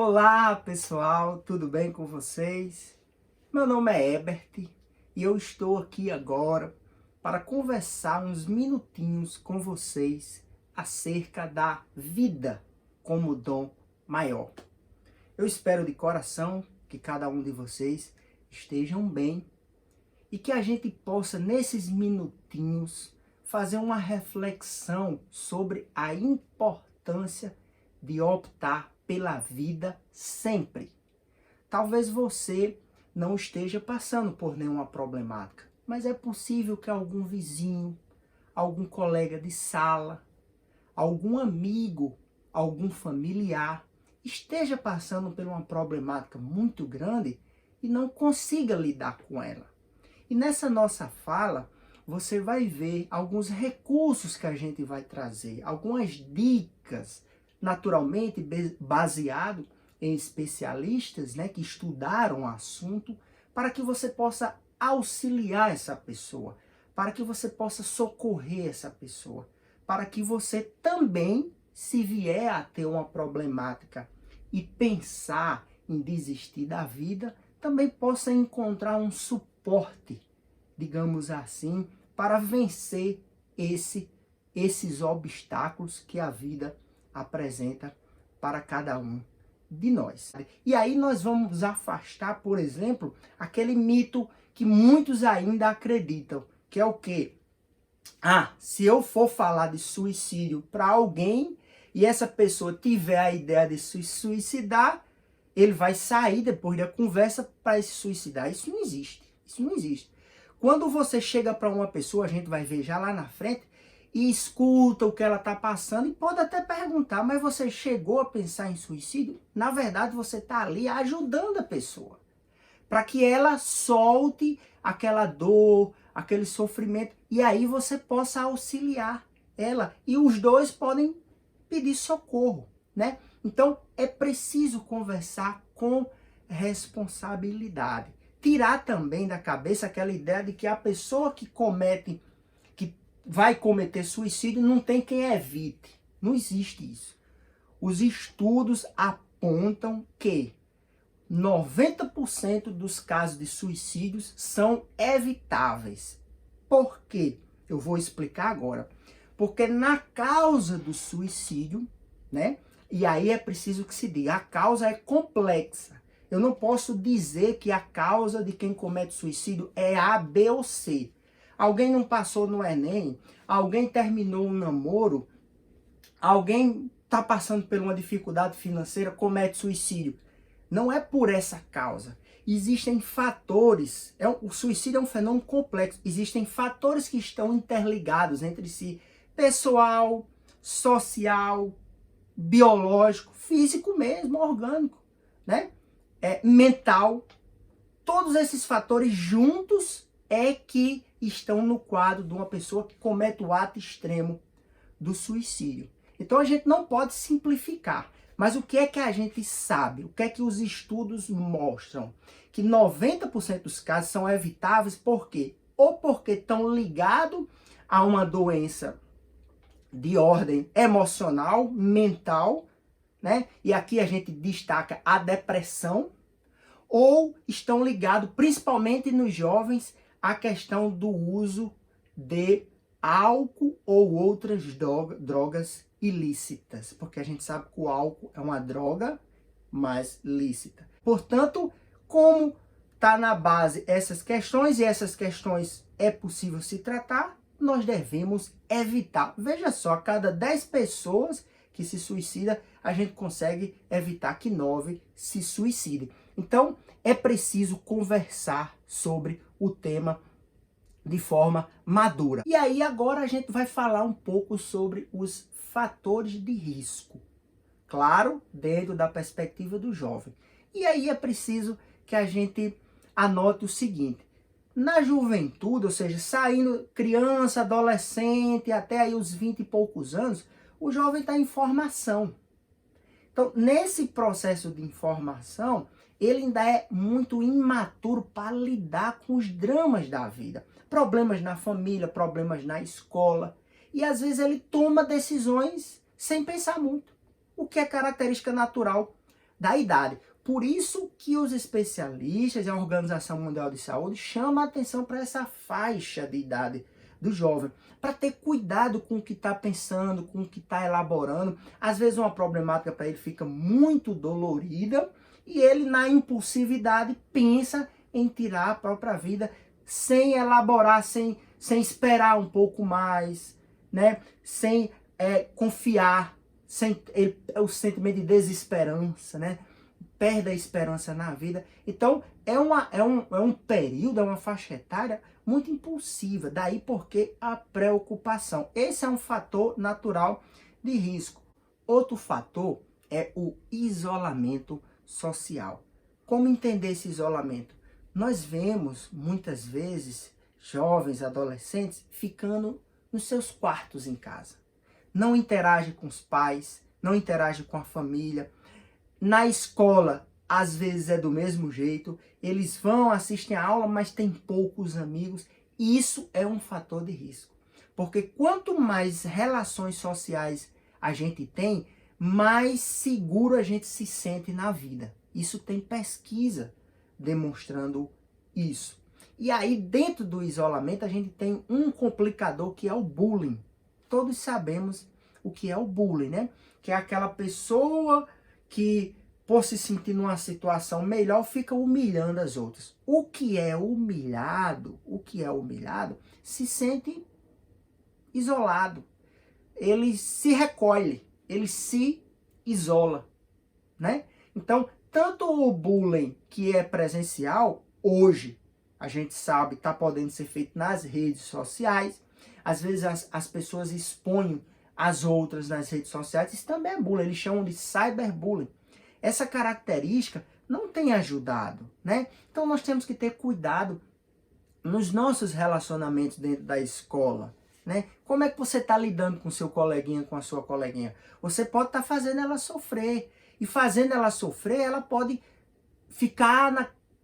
Olá pessoal, tudo bem com vocês? Meu nome é Herbert e eu estou aqui agora para conversar uns minutinhos com vocês acerca da vida como dom maior. Eu espero de coração que cada um de vocês estejam bem e que a gente possa nesses minutinhos fazer uma reflexão sobre a importância de optar pela vida sempre. Talvez você não esteja passando por nenhuma problemática, mas é possível que algum vizinho, algum colega de sala, algum amigo, algum familiar esteja passando por uma problemática muito grande e não consiga lidar com ela. E nessa nossa fala, você vai ver alguns recursos que a gente vai trazer, algumas dicas, naturalmente baseado em especialistas, que estudaram o assunto, para que você possa auxiliar essa pessoa, para que você possa socorrer essa pessoa, para que você também, se vier a ter uma problemática e pensar em desistir da vida, também possa encontrar um suporte, digamos assim, para vencer esses obstáculos que a vida apresenta para cada um de nós. E aí nós vamos afastar, por exemplo, aquele mito que muitos ainda acreditam, que é o quê? Se eu for falar de suicídio para alguém e essa pessoa tiver a ideia de se suicidar, ele vai sair depois da conversa para se suicidar. Isso não existe. Isso não existe. Quando você chega para uma pessoa, a gente vai ver já lá na frente, e escuta o que ela está passando e pode até perguntar, mas você chegou a pensar em suicídio? Na verdade, você está ali ajudando a pessoa, para que ela solte aquela dor, aquele sofrimento, e aí você possa auxiliar ela. E os dois podem pedir socorro, né? Então, é preciso conversar com responsabilidade. Tirar também da cabeça aquela ideia de que a pessoa que vai cometer suicídio não tem quem evite. Não existe isso. Os estudos apontam que 90% dos casos de suicídios são evitáveis. Por quê? Eu vou explicar agora. Porque na causa do suicídio, e aí é preciso que se diga, a causa é complexa. Eu não posso dizer que a causa de quem comete suicídio é A, B ou C. Alguém não passou no Enem, alguém terminou um namoro, alguém está passando por uma dificuldade financeira, comete suicídio. Não é por essa causa. Existem fatores, o suicídio é um fenômeno complexo, existem fatores que estão interligados entre si, pessoal, social, biológico, físico mesmo, orgânico, mental. Todos esses fatores juntos é que estão no quadro de uma pessoa que comete o ato extremo do suicídio. Então a gente não pode simplificar. Mas o que é que a gente sabe? O que é que os estudos mostram? Que 90% dos casos são evitáveis, por quê? Ou porque estão ligados a uma doença de ordem emocional, mental, E aqui a gente destaca a depressão, ou estão ligados, principalmente nos jovens, à questão do uso de álcool ou outras drogas ilícitas, porque a gente sabe que o álcool é uma droga mais lícita. Portanto, como está na base essas questões, e essas questões é possível se tratar, nós devemos evitar. Veja só, a cada 10 pessoas que se suicidam, a gente consegue evitar que 9 se suicidem. Então, é preciso conversar sobre o tema de forma madura. E aí agora a gente vai falar um pouco sobre os fatores de risco. Claro, dentro da perspectiva do jovem. E aí é preciso que a gente anote o seguinte. Na juventude, ou seja, saindo criança, adolescente, até aí os 20 e poucos anos, o jovem está em formação. Então, nesse processo de informação, ele ainda é muito imaturo para lidar com os dramas da vida. Problemas na família, problemas na escola. E às vezes ele toma decisões sem pensar muito. O que é característica natural da idade. Por isso que os especialistas e a Organização Mundial de Saúde chamam a atenção para essa faixa de idade do jovem, para ter cuidado com o que está pensando, com o que está elaborando. Às vezes uma problemática para ele fica muito dolorida e ele, na impulsividade, pensa em tirar a própria vida sem elaborar, sem esperar um pouco mais, né? Sem confiar, sem o sentimento de desesperança, né? Perde a esperança na vida. Então, é um período, é uma faixa etária muito impulsiva. Daí porque a preocupação. Esse é um fator natural de risco. Outro fator é o isolamento social. Como entender esse isolamento? Nós vemos, muitas vezes, jovens, adolescentes, ficando nos seus quartos em casa. Não interage com os pais, não interage com a família. Na escola, às vezes é do mesmo jeito, eles vão, assistem a aula, mas tem poucos amigos. Isso é um fator de risco. Porque quanto mais relações sociais a gente tem, mais seguro a gente se sente na vida. Isso tem pesquisa demonstrando isso. E aí, dentro do isolamento, a gente tem um complicador que é o bullying. Todos sabemos o que é o bullying, né? Que é aquela pessoa que, por se sentir numa situação melhor, fica humilhando as outras. O que é humilhado, se sente isolado. Ele se recolhe, ele se isola, né? Então, tanto o bullying que é presencial, hoje, a gente sabe, está podendo ser feito nas redes sociais. Às vezes as pessoas expõem as outras nas redes sociais. Isso também é bullying, eles chamam de cyberbullying. Essa característica não tem ajudado, né? Então nós temos que ter cuidado nos nossos relacionamentos dentro da escola, né? Como é que você está lidando com seu coleguinha, com a sua coleguinha? Você pode estar fazendo ela sofrer. E fazendo ela sofrer, ela pode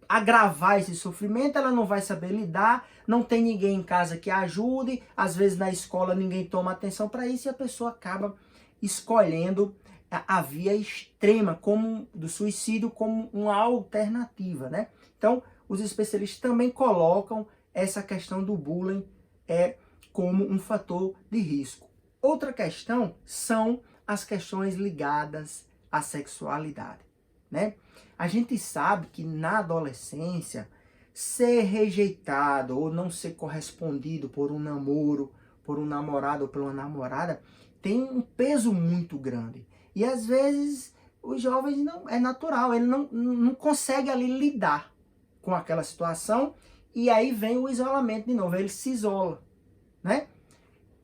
agravar esse sofrimento, ela não vai saber lidar, não tem ninguém em casa que ajude, às vezes na escola ninguém toma atenção para isso e a pessoa acaba escolhendo a via extrema do suicídio como uma alternativa, né? Então, os especialistas também colocam essa questão do bullying como um fator de risco. Outra questão são as questões ligadas à sexualidade, né? A gente sabe que na adolescência, ser rejeitado ou não ser correspondido por um namoro, por um namorado ou por uma namorada, tem um peso muito grande. E às vezes os jovens não é natural, ele não consegue ali lidar com aquela situação e aí vem o isolamento de novo, ele se isola, né?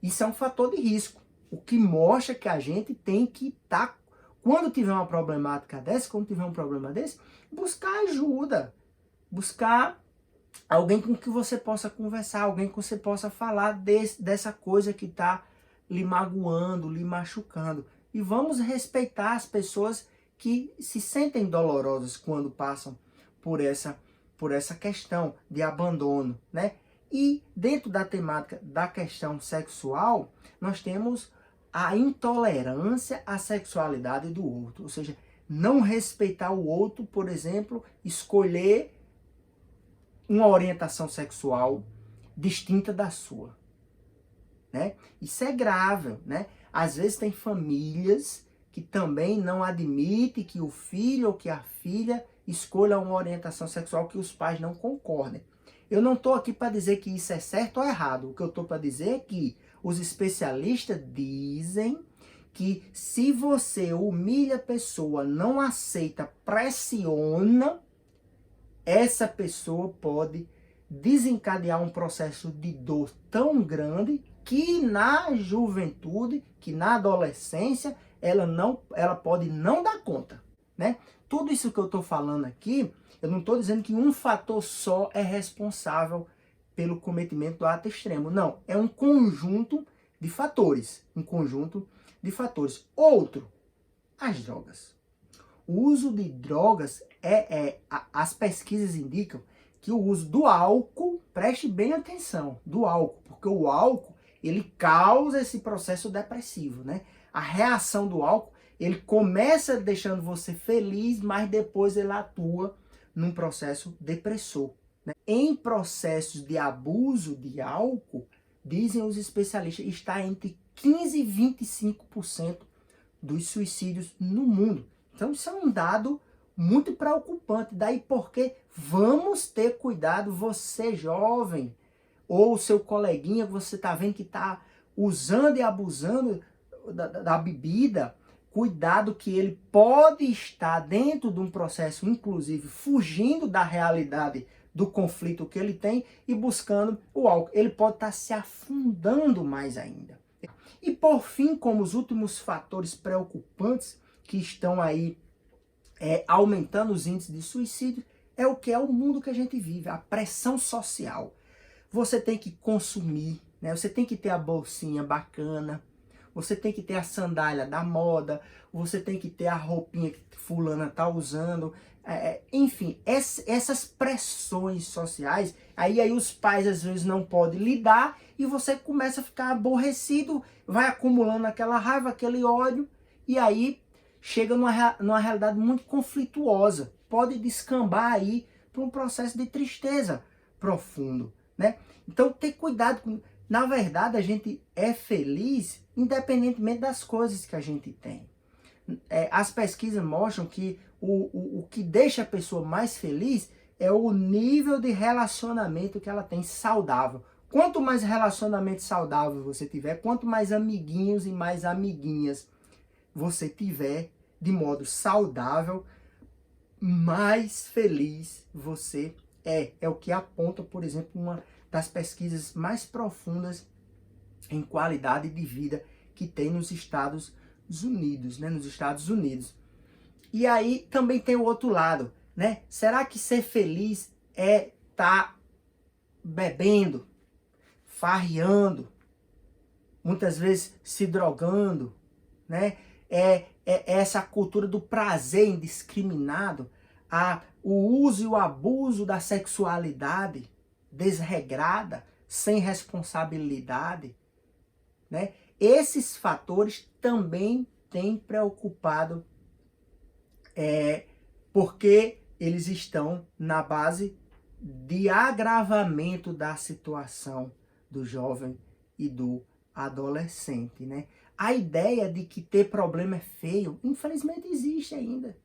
Isso é um fator de risco, o que mostra que a gente tem que estar, quando tiver uma problemática dessa, quando tiver um problema desse, buscar ajuda, buscar alguém com que você possa conversar, alguém que você possa falar dessa coisa que está lhe magoando, lhe machucando. E vamos respeitar as pessoas que se sentem dolorosas quando passam por essa questão de abandono, né? E dentro da temática da questão sexual, nós temos a intolerância à sexualidade do outro. Ou seja, não respeitar o outro, por exemplo, escolher uma orientação sexual distinta da sua, né? Isso é grave, né? Às vezes tem famílias que também não admitem que o filho ou que a filha escolha uma orientação sexual que os pais não concordem. Eu não estou aqui para dizer que isso é certo ou errado. O que eu estou para dizer é que os especialistas dizem que se você humilha a pessoa, não aceita, pressiona, essa pessoa pode desencadear um processo de dor tão grande que na juventude, que na adolescência, ela pode não dar conta, né? Tudo isso que eu estou falando aqui, eu não estou dizendo que um fator só é responsável pelo cometimento do ato extremo. Não, é um conjunto de fatores. Outro, as drogas. O uso de drogas, as pesquisas indicam que o uso do álcool, preste bem atenção, do álcool, porque o álcool, ele causa esse processo depressivo, né? A reação do álcool, Ele começa deixando você feliz, mas depois ele atua num processo depressor. Em processos de abuso de álcool, dizem os especialistas, está entre 15% e 25% dos suicídios no mundo. Então isso é um dado muito preocupante. Daí porque vamos ter cuidado, você jovem, ou seu coleguinha que você está vendo que está usando e abusando da bebida, cuidado que ele pode estar dentro de um processo, inclusive, fugindo da realidade do conflito que ele tem e buscando o álcool. Ele pode estar se afundando mais ainda. E por fim, como os últimos fatores preocupantes que estão aí aumentando os índices de suicídio, é o que é o mundo que a gente vive, a pressão social. Você tem que consumir, né? Você tem que ter a bolsinha bacana, você tem que ter a sandália da moda, você tem que ter a roupinha que fulana tá usando, enfim, essas pressões sociais, aí os pais às vezes não podem lidar e você começa a ficar aborrecido, vai acumulando aquela raiva, aquele ódio, e aí chega numa realidade muito conflituosa, pode descambar aí para um processo de tristeza profundo, né? Então ter cuidado com... Na verdade, a gente é feliz independentemente das coisas que a gente tem. As pesquisas mostram que o que deixa a pessoa mais feliz é o nível de relacionamento que ela tem saudável. Quanto mais relacionamento saudável você tiver, quanto mais amiguinhos e mais amiguinhas você tiver de modo saudável, mais feliz você é. É o que aponta, por exemplo, uma das pesquisas mais profundas em qualidade de vida que tem nos Estados Unidos, né? Nos Estados Unidos. E aí também tem o outro lado, né? Será que ser feliz é estar bebendo, farreando, muitas vezes se drogando, né? É essa cultura do prazer indiscriminado, o uso e o abuso da sexualidade desregrada, sem responsabilidade, né? Esses fatores também têm preocupado, porque eles estão na base de agravamento da situação do jovem e do adolescente, né? A ideia de que ter problema é feio, infelizmente existe ainda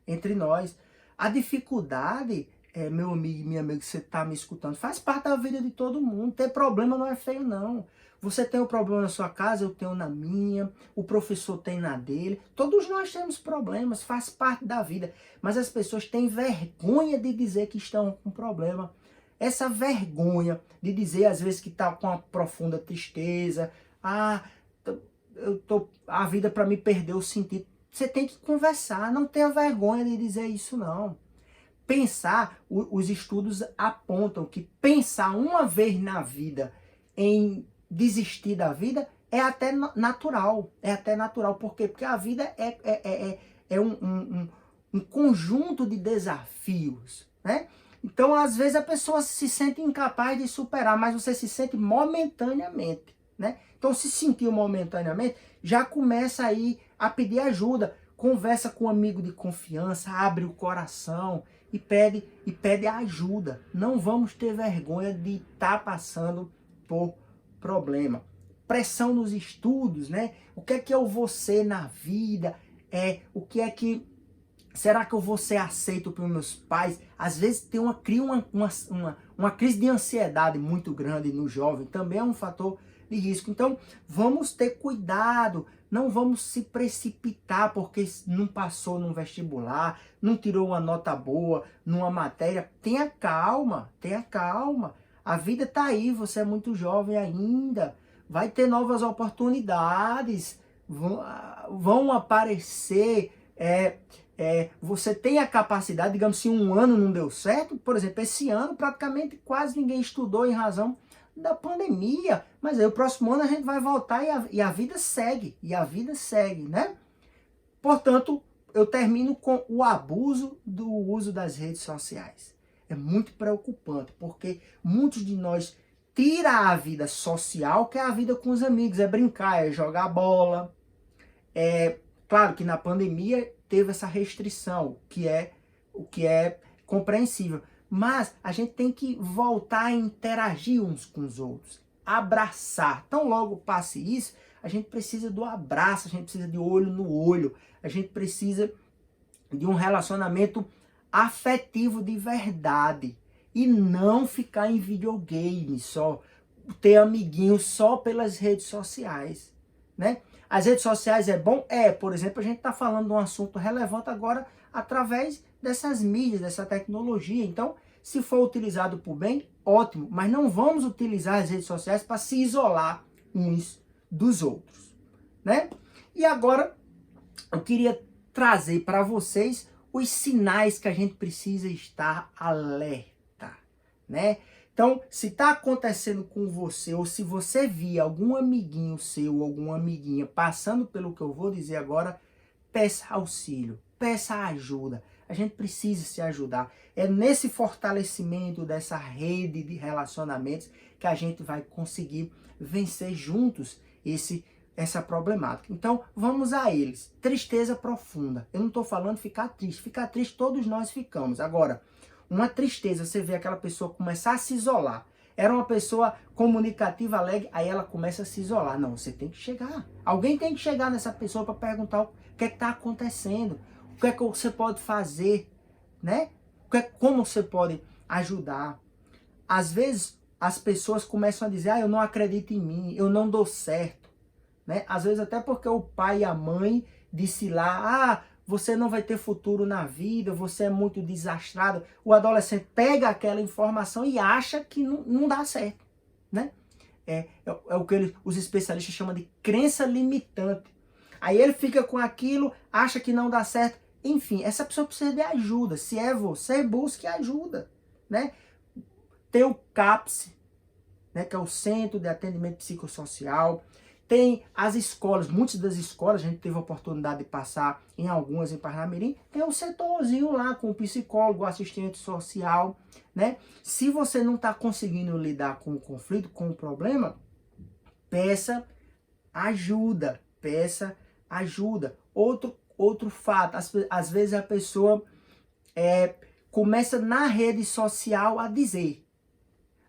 entre nós. A dificuldade, meu amigo e minha amiga, que você está me escutando, faz parte da vida de todo mundo. Ter problema não é feio, não. Você tem um problema na sua casa, eu tenho na minha, o professor tem na dele. Todos nós temos problemas, faz parte da vida. Mas as pessoas têm vergonha de dizer que estão com problema. Essa vergonha de dizer, às vezes, que está com uma profunda tristeza. A vida para me perdeu o sentido. Você tem que conversar, não tenha vergonha de dizer isso, não. Pensar, os estudos apontam que pensar uma vez na vida em desistir da vida é até natural. É até natural. Por quê? Porque a vida é um conjunto de desafios, né? Então, às vezes, a pessoa se sente incapaz de superar, mas você se sente momentaneamente, né? Então, se sentiu momentaneamente, já começa aí a pedir ajuda. Conversa com um amigo de confiança, abre o coração e pede ajuda. Não vamos ter vergonha de estar passando por problema. Pressão nos estudos, né? O que é que eu vou ser na vida? O que é que... Será que eu vou ser aceito pelos meus pais? Às vezes cria uma crise de ansiedade muito grande no jovem. Também é um fator de risco. Então, vamos ter cuidado. Não vamos se precipitar porque não passou num vestibular, não tirou uma nota boa numa matéria. Tenha calma, tenha calma. A vida está aí, você é muito jovem ainda. Vai ter novas oportunidades, vão aparecer. Você tem a capacidade, digamos, se um ano não deu certo, por exemplo, esse ano praticamente quase ninguém estudou em razão da pandemia, mas aí o próximo ano a gente vai voltar e a vida segue, né? Portanto, eu termino com o abuso do uso das redes sociais. É muito preocupante, porque muitos de nós tiram a vida social, que é a vida com os amigos, é brincar, é jogar bola, Claro que na pandemia teve essa restrição, o que é compreensível. Mas a gente tem que voltar a interagir uns com os outros, abraçar. Então logo passe isso, a gente precisa do abraço, a gente precisa de olho no olho, a gente precisa de um relacionamento afetivo de verdade. E não ficar em videogame só, ter amiguinhos só pelas redes sociais, né? As redes sociais é bom? É, por exemplo, a gente está falando de um assunto relevante agora através dessas mídias, dessa tecnologia. Então, se for utilizado por bem, ótimo. Mas não vamos utilizar as redes sociais para se isolar uns dos outros, né? E agora, eu queria trazer para vocês os sinais que a gente precisa estar alerta, né? Então, se está acontecendo com você, ou se você vir algum amiguinho seu, alguma amiguinha passando pelo que eu vou dizer agora, peça auxílio, peça ajuda. A gente precisa se ajudar. É nesse fortalecimento dessa rede de relacionamentos que a gente vai conseguir vencer juntos essa problemática. Então, vamos a eles. Tristeza profunda. Eu não estou falando ficar triste. Ficar triste todos nós ficamos. Agora, uma tristeza, você vê aquela pessoa começar a se isolar. Era uma pessoa comunicativa, alegre, aí ela começa a se isolar. Não, você tem que chegar. Alguém tem que chegar nessa pessoa para perguntar o que é que está acontecendo. O que é que você pode fazer, né? Como você pode ajudar. Às vezes, as pessoas começam a dizer, eu não acredito em mim, eu não dou certo. Né? Às vezes até porque o pai e a mãe disse lá, você não vai ter futuro na vida, você é muito desastrado. O adolescente pega aquela informação e acha que não dá certo. Né? É o que os especialistas chamam de crença limitante. Aí ele fica com aquilo, acha que não dá certo. Enfim, essa pessoa precisa de ajuda. Se é você, busque ajuda. Né? Tem o CAPS, né, que é o Centro de Atendimento Psicossocial. Tem as escolas, muitas das escolas, a gente teve a oportunidade de passar em algumas em Parnamirim, tem um setorzinho lá com o psicólogo, o assistente social, né? Se você não está conseguindo lidar com o conflito, com o problema, peça ajuda, peça ajuda. Outro fato, às vezes a pessoa começa na rede social a dizer,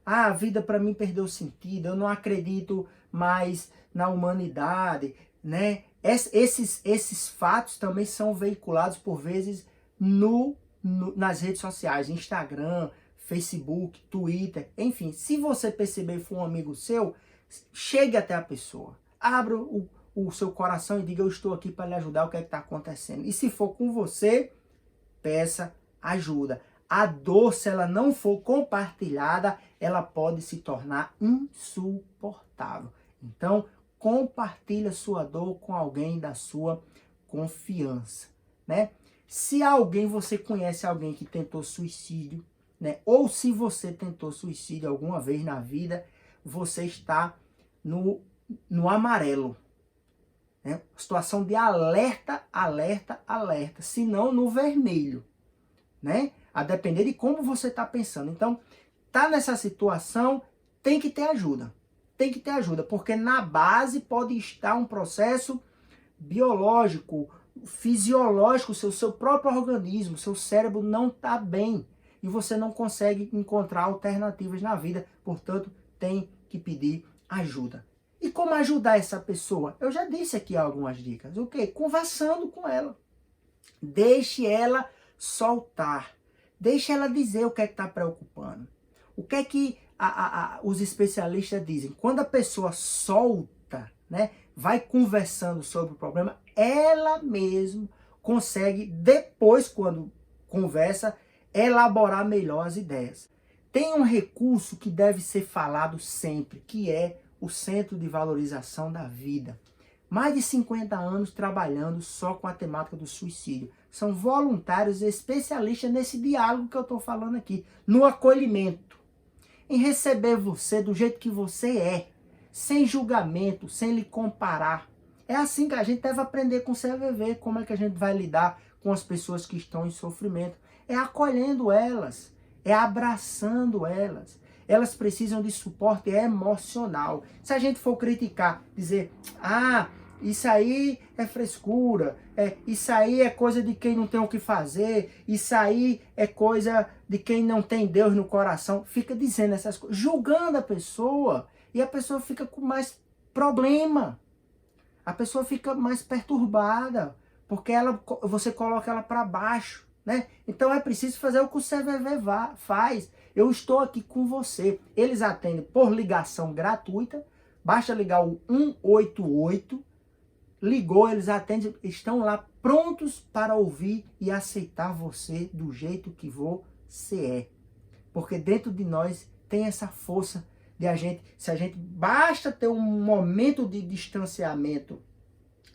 a vida para mim perdeu sentido, eu não acredito mais na humanidade, né? Esses fatos também são veiculados por vezes nas redes sociais, Instagram, Facebook, Twitter, enfim. Se você perceber e for um amigo seu, chegue até a pessoa, abra o seu coração e diga, eu estou aqui para lhe ajudar, o que é que está acontecendo. E se for com você, peça ajuda. A dor, se ela não for compartilhada, ela pode se tornar insuportável. Então, compartilha sua dor com alguém da sua confiança, né? Se você conhece alguém que tentou suicídio, né? Ou se você tentou suicídio alguma vez na vida, você está no amarelo, né? Situação de alerta, alerta, alerta, se não no vermelho, né? A depender de como você está pensando. Então, tá nessa situação, tem que ter ajuda. Tem que ter ajuda, porque na base pode estar um processo biológico, fisiológico, seu próprio organismo, seu cérebro não está bem e você não consegue encontrar alternativas na vida, portanto, tem que pedir ajuda. E como ajudar essa pessoa? Eu já disse aqui algumas dicas. O quê? Conversando com ela. Deixe ela soltar. Deixe ela dizer o que é que está preocupando. O que é que os especialistas dizem? Quando a pessoa solta, né, vai conversando sobre o problema, ela mesma consegue, depois, quando conversa, elaborar melhor as ideias. Tem um recurso que deve ser falado sempre, que é o Centro de Valorização da Vida. Mais de 50 anos trabalhando só com a temática do suicídio. São voluntários especialistas nesse diálogo que eu estou falando aqui, no acolhimento, em receber você do jeito que você é, sem julgamento, sem lhe comparar. É assim que a gente deve aprender com o CVV, como é que a gente vai lidar com as pessoas que estão em sofrimento. É acolhendo elas, é abraçando elas. Elas precisam de suporte emocional. Se a gente for criticar, dizer, isso aí é frescura, isso aí é coisa de quem não tem o que fazer, isso aí é coisa de quem não tem Deus no coração. Fica dizendo essas coisas, julgando a pessoa, e a pessoa fica com mais problema. A pessoa fica mais perturbada, porque você coloca ela para baixo, né? Então é preciso fazer o que o CVV faz. Eu estou aqui com você. Eles atendem por ligação gratuita, basta ligar o 188, ligou, eles atendem, estão lá prontos para ouvir e aceitar você do jeito que você é. Porque dentro de nós tem essa força de se a gente basta ter um momento de distanciamento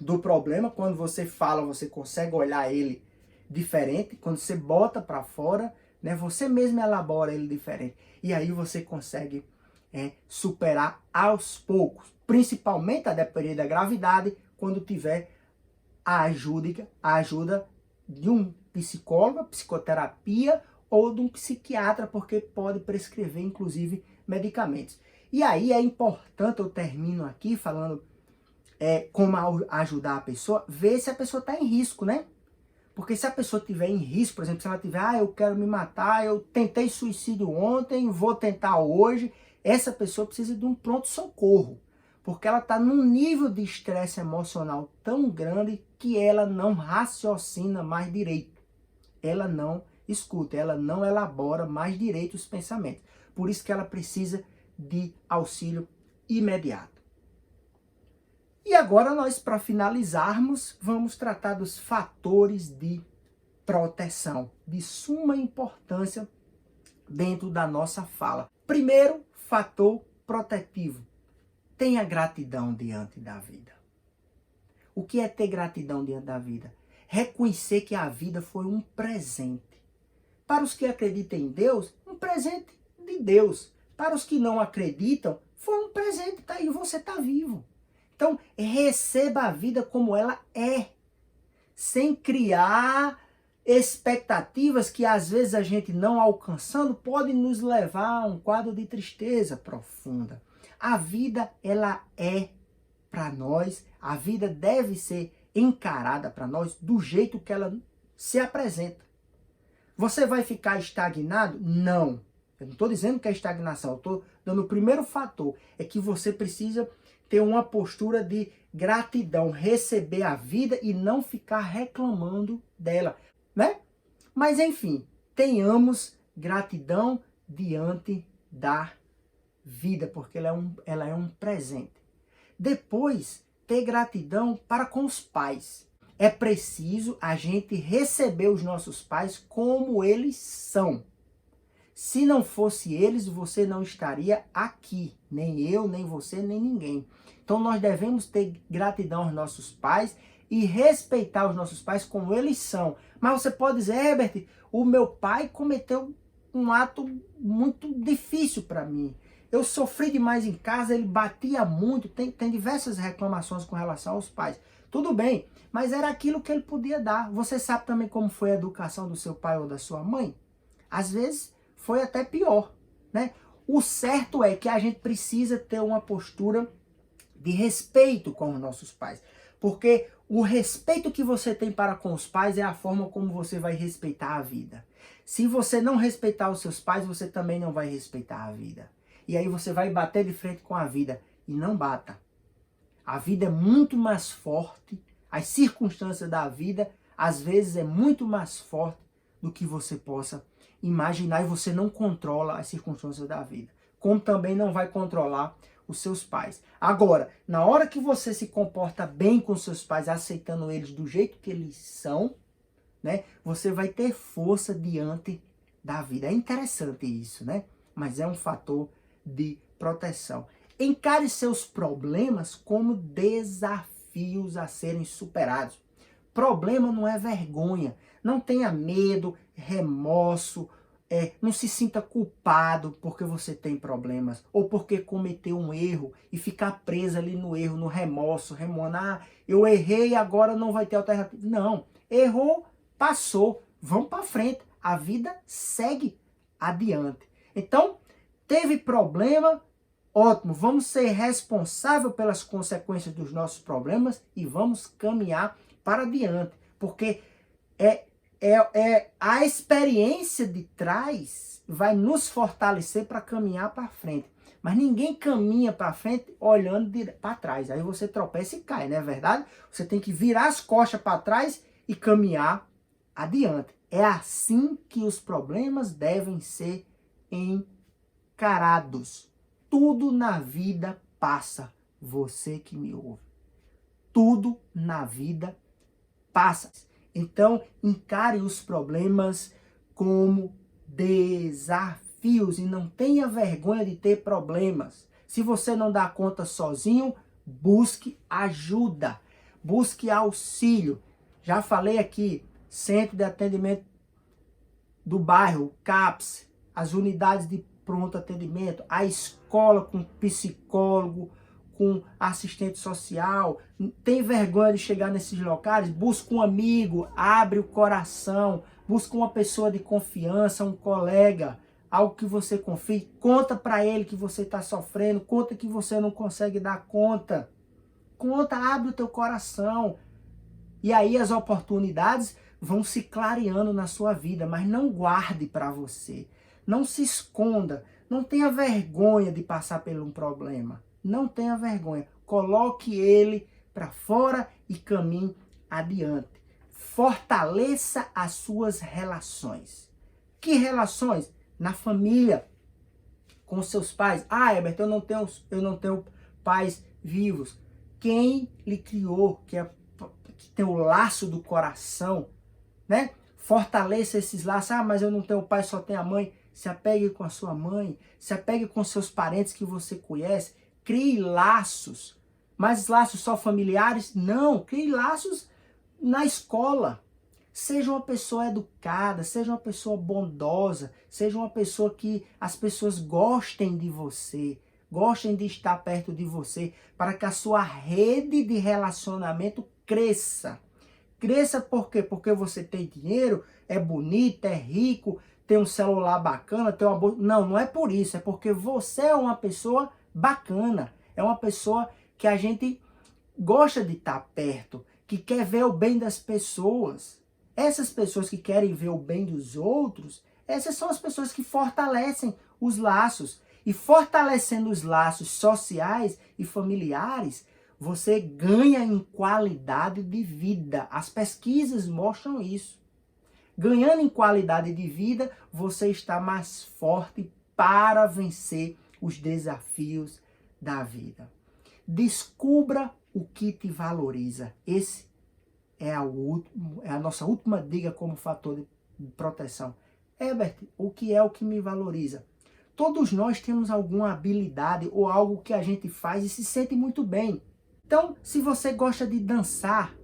do problema, quando você fala, você consegue olhar ele diferente, quando você bota para fora, né, você mesmo elabora ele diferente. E aí você consegue superar aos poucos, principalmente a depender da gravidade, quando tiver a ajuda de um psicólogo, psicoterapia ou de um psiquiatra, porque pode prescrever, inclusive, medicamentos. E aí é importante, eu termino aqui falando como ajudar a pessoa, ver se a pessoa está em risco, né? Porque se a pessoa estiver em risco, por exemplo, se ela tiver, eu quero me matar, eu tentei suicídio ontem, vou tentar hoje, essa pessoa precisa de um pronto-socorro. Porque ela está num nível de estresse emocional tão grande que ela não raciocina mais direito. Ela não escuta, ela não elabora mais direito os pensamentos. Por isso que ela precisa de auxílio imediato. E agora nós, para finalizarmos, vamos tratar dos fatores de proteção, de suma importância dentro da nossa fala. Primeiro, fator protetivo. Tenha gratidão diante da vida. O que é ter gratidão diante da vida? Reconhecer que a vida foi um presente. Para os que acreditam em Deus, um presente de Deus. Para os que não acreditam, foi um presente, tá aí, você está vivo. Então, receba a vida como ela é, sem criar expectativas que às vezes a gente não alcançando pode nos levar a um quadro de tristeza profunda. A vida, ela é para nós, a vida deve ser encarada para nós do jeito que ela se apresenta. Você vai ficar estagnado? Não. Eu não estou dizendo que é estagnação, eu estou dando o primeiro fator, é que você precisa ter uma postura de gratidão, receber a vida e não ficar reclamando dela, né? Mas enfim, tenhamos gratidão diante da vida, porque ela é um presente. Depois, ter gratidão para com os pais. É preciso a gente receber os nossos pais como eles são. Se não fosse eles, você não estaria aqui. Nem eu, nem você, nem ninguém. Então nós devemos ter gratidão aos nossos pais e respeitar os nossos pais como eles são. Mas você pode dizer, Herbert, o meu pai cometeu um ato muito difícil para mim. Eu sofri demais em casa, ele batia muito, tem diversas reclamações com relação aos pais. Tudo bem, mas era aquilo que ele podia dar. Você sabe também como foi a educação do seu pai ou da sua mãe? Às vezes foi até pior, né? O certo é que a gente precisa ter uma postura de respeito com os nossos pais. Porque o respeito que você tem para com os pais é a forma como você vai respeitar a vida. Se você não respeitar os seus pais, você também não vai respeitar a vida. E aí você vai bater de frente com a vida. E não bata. A vida é muito mais forte. As circunstâncias da vida, às vezes, é muito mais forte do que você possa imaginar. E você não controla as circunstâncias da vida. Como também não vai controlar os seus pais. Agora, na hora que você se comporta bem com seus pais, aceitando eles do jeito que eles são, né, você vai ter força diante da vida. É interessante isso, né? Mas é um fator de proteção. Encare seus problemas como desafios a serem superados. Problema não é vergonha. Não tenha medo, remorso, não se sinta culpado porque você tem problemas ou porque cometeu um erro e ficar preso ali no erro, no remorso, remoendo, eu errei, agora não vai ter alternativa. Não, errou, passou, vamos para frente, a vida segue adiante. Então, teve problema, Ótimo, vamos ser responsáveis pelas consequências dos nossos problemas e vamos caminhar para adiante. Porque a experiência de trás vai nos fortalecer para caminhar para frente. Mas ninguém caminha para frente olhando para trás. Aí você tropeça e cai, não é verdade? Você tem que virar as costas para trás e caminhar adiante. É assim que os problemas devem ser encarados. Tudo na vida passa. Você que me ouve. Tudo na vida passa. Então, encare os problemas como desafios e não tenha vergonha de ter problemas. Se você não dá conta sozinho, busque ajuda, busque auxílio. Já falei aqui, Centro de Atendimento do Bairro, CAPS, as unidades de pronto atendimento, a escola com psicólogo, com assistente social. Tem vergonha de chegar nesses locais? Busca um amigo, abre o coração, busca uma pessoa de confiança, um colega, algo que você confie, conta para ele que você está sofrendo, conta que você não consegue dar conta. Conta, abre o teu coração. E aí as oportunidades vão se clareando na sua vida, mas não guarde para você. Não se esconda, não tenha vergonha de passar por um problema. Não tenha vergonha. Coloque ele para fora e caminhe adiante. Fortaleça as suas relações. Que relações? Na família, com seus pais. Ah, Herbert, eu não tenho pais vivos. Quem lhe criou, que tem o laço do coração, né? Fortaleça esses laços. Ah, mas eu não tenho pai, só tenho a mãe. Se apegue com a sua mãe, se apegue com seus parentes que você conhece. Crie laços. Mas laços só familiares? Não, crie laços na escola. Seja uma pessoa educada, seja uma pessoa bondosa, seja uma pessoa que as pessoas gostem de você, gostem de estar perto de você, para que a sua rede de relacionamento cresça. Cresça por quê? Porque você tem dinheiro, é bonito, é rico, tem um celular bacana, tem uma boa... Não é por isso, é porque você é uma pessoa bacana, é uma pessoa que a gente gosta de estar perto, que quer ver o bem das pessoas. Essas pessoas que querem ver o bem dos outros, essas são as pessoas que fortalecem os laços. E fortalecendo os laços sociais e familiares, você ganha em qualidade de vida. As pesquisas mostram isso. Ganhando em qualidade de vida, você está mais forte para vencer os desafios da vida. Descubra o que te valoriza. Esse é a nossa última dica como fator de proteção. Herbert, o que é o que me valoriza? Todos nós temos alguma habilidade ou algo que a gente faz e se sente muito bem. Então, se você gosta de dançar,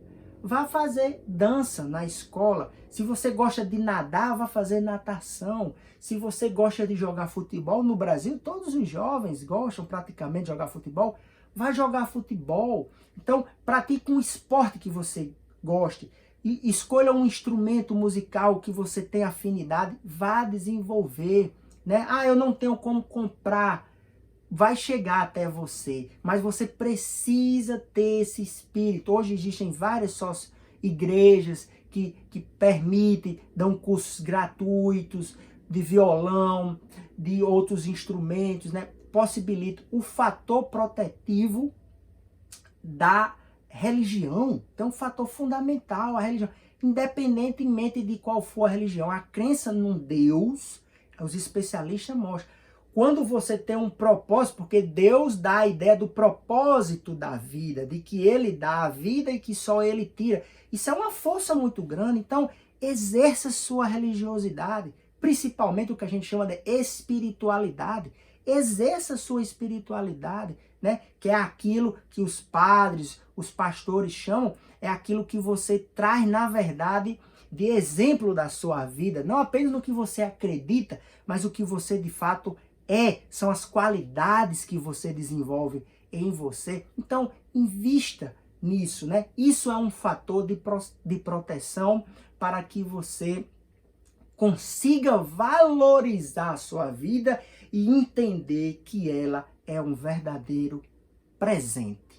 vá fazer dança na escola. Se você gosta de nadar, vá fazer natação. Se você gosta de jogar futebol, no Brasil todos os jovens gostam praticamente de jogar futebol, vá jogar futebol. Então, pratique um esporte que você goste. E escolha um instrumento musical que você tem afinidade, vá desenvolver. Né? Ah, eu não tenho como comprar. Vai chegar até você, mas você precisa ter esse espírito. Hoje existem várias igrejas que permitem, dão cursos gratuitos de violão, de outros instrumentos, né? Possibilita o fator protetivo da religião. Então, um fator fundamental, a religião. Independentemente de qual for a religião, a crença num Deus, os especialistas mostram. Quando você tem um propósito, porque Deus dá a ideia do propósito da vida, de que Ele dá a vida e que só Ele tira. Isso é uma força muito grande. Então, exerça sua religiosidade, principalmente o que a gente chama de espiritualidade. Exerça sua espiritualidade, né? Que é aquilo que os padres, os pastores chamam, é aquilo que você traz, na verdade, de exemplo da sua vida. Não apenas no que você acredita, mas o que você de fato são as qualidades que você desenvolve em você. Então, invista nisso, né? Isso é um fator de proteção para que você consiga valorizar a sua vida e entender que ela é um verdadeiro presente.